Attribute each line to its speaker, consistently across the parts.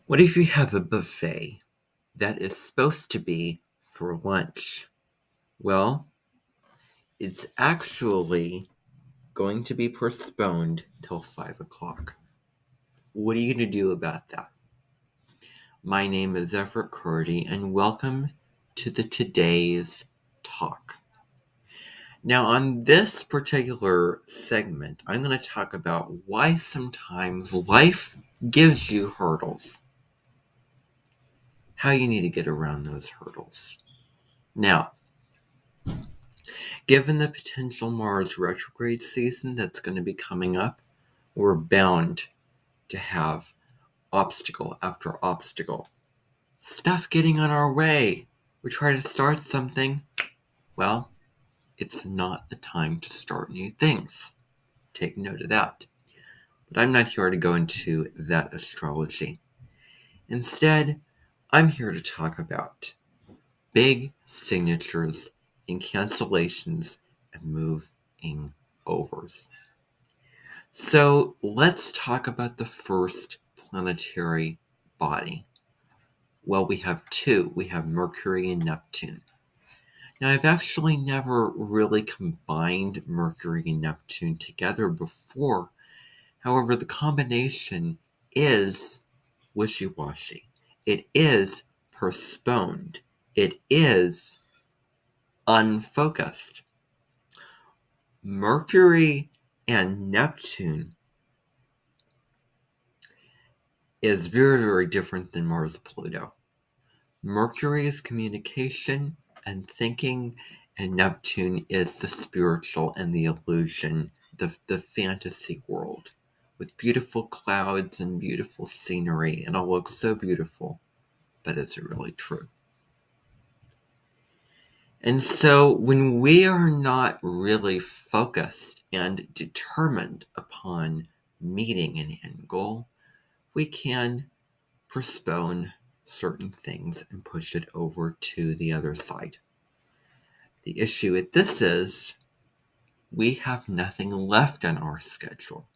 Speaker 1: What if you have a buffet that is supposed to be for lunch? Well, it's actually going to be postponed till 5 o'clock. What are you going to do about that? My name is Everett Curdy, and welcome to the Today's Talk. Now, on this particular segment, I'm going to talk about why sometimes life gives you hurdles, how you need to get around those hurdles. Now, given the potential Mars retrograde season that's going to be coming up, we're bound to have obstacle after obstacle. Stuff getting on our way. We try to start something. Well, it's not the time to start new things. Take note of that. But I'm not here to go into that astrology. Instead, I'm here to talk about big signatures and cancellations and moving overs. So let's talk about the first planetary body. Well, we have two. We have Mercury and Neptune. Now, I've actually never really combined Mercury and Neptune together before. However, the combination is wishy-washy. It is postponed. It is unfocused. Mercury and Neptune is very, very different than Mars and Pluto. Mercury is communication and thinking, and Neptune is the spiritual and the illusion, the fantasy world, with beautiful clouds and beautiful scenery, and it all looks so beautiful, but is it really true? And so when we are not really focused and determined upon meeting an end goal, we can postpone certain things and push it over to the other side. The issue with this is we have nothing left on our schedule.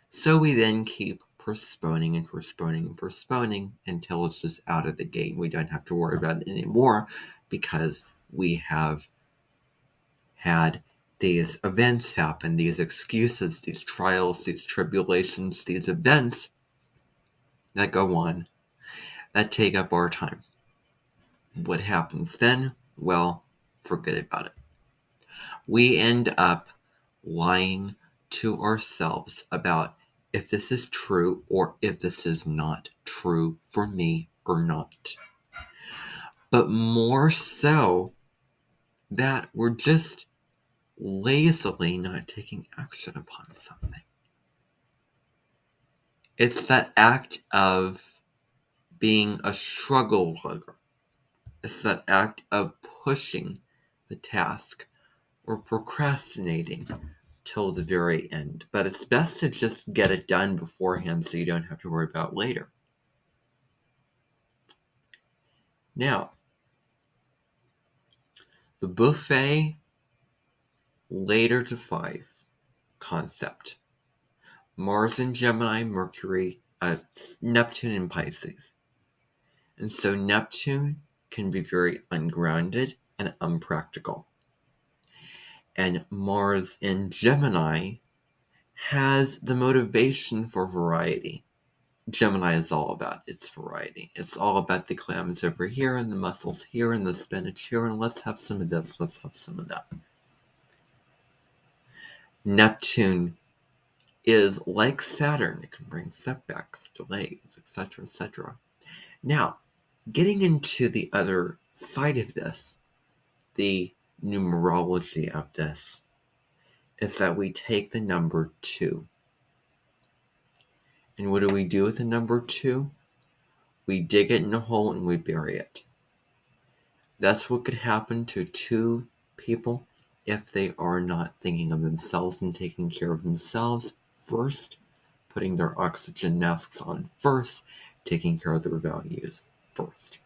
Speaker 1: So we then keep postponing and postponing and postponing until it's just out of the gate. We don't have to worry about it anymore because we have had these events happen, these excuses, these trials, these tribulations, these events that go on that take up our time. What happens then? Well, forget about it. We end up lying to ourselves about if this is true or if this is not true for me or not. But more so that we're just lazily not taking action upon something. It's that act of being a struggle lugger. It's that act of pushing the task or procrastinating till the very end. But it's best to just get it done beforehand so you don't have to worry about later. Now, the buffet later to 5 concept. Mars in Gemini, Mercury, Neptune in Pisces. And so Neptune can be very ungrounded and unpractical. And Mars in Gemini has the motivation for variety. Gemini is all about its variety. It's all about the clams over here and the mussels here and the spinach here, and let's have some of this, let's have some of that. Neptune is like Saturn. It can bring setbacks, delays, etc., etc. Now, getting into the other side of this, the numerology of this, is that we take the number 2. And what do we do with the number 2? We dig it in a hole and we bury it. That's what could happen to 2 people if they are not thinking of themselves and taking care of themselves first, putting their oxygen masks on first, taking care of their values first.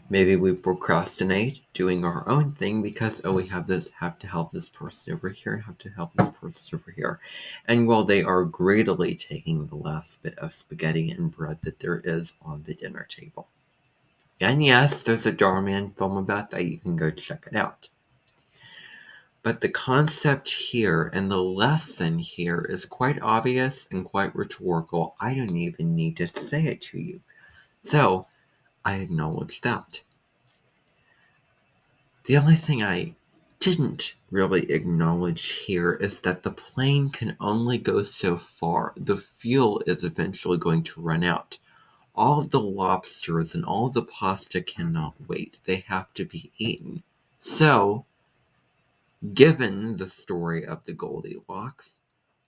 Speaker 1: Maybe we procrastinate doing our own thing because, oh, we have to help this person over here, have to help this person over here. And while they are greedily taking the last bit of spaghetti and bread that there is on the dinner table. And yes, there's a Darman film about that. You can go check it out. But the concept here and the lesson here is quite obvious and quite rhetorical. I don't even need to say it to you. So, I acknowledge that. The only thing I didn't really acknowledge here is that the plane can only go so far. The fuel is eventually going to run out. All of the lobsters and all of the pasta cannot wait. They have to be eaten. So, given the story of the Goldilocks,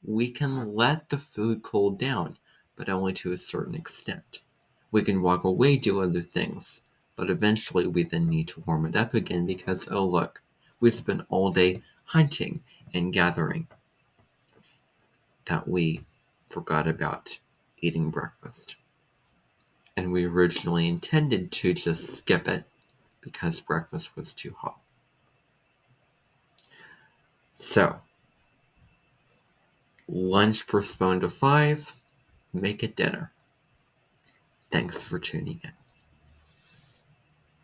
Speaker 1: we can let the food cool down, but only to a certain extent. We can walk away, do other things, but eventually we then need to warm it up again because, oh look, we spent all day hunting and gathering that we forgot about eating breakfast. And we originally intended to just skip it because breakfast was too hot. So, lunch postponed to 5, make it dinner. Thanks for tuning in.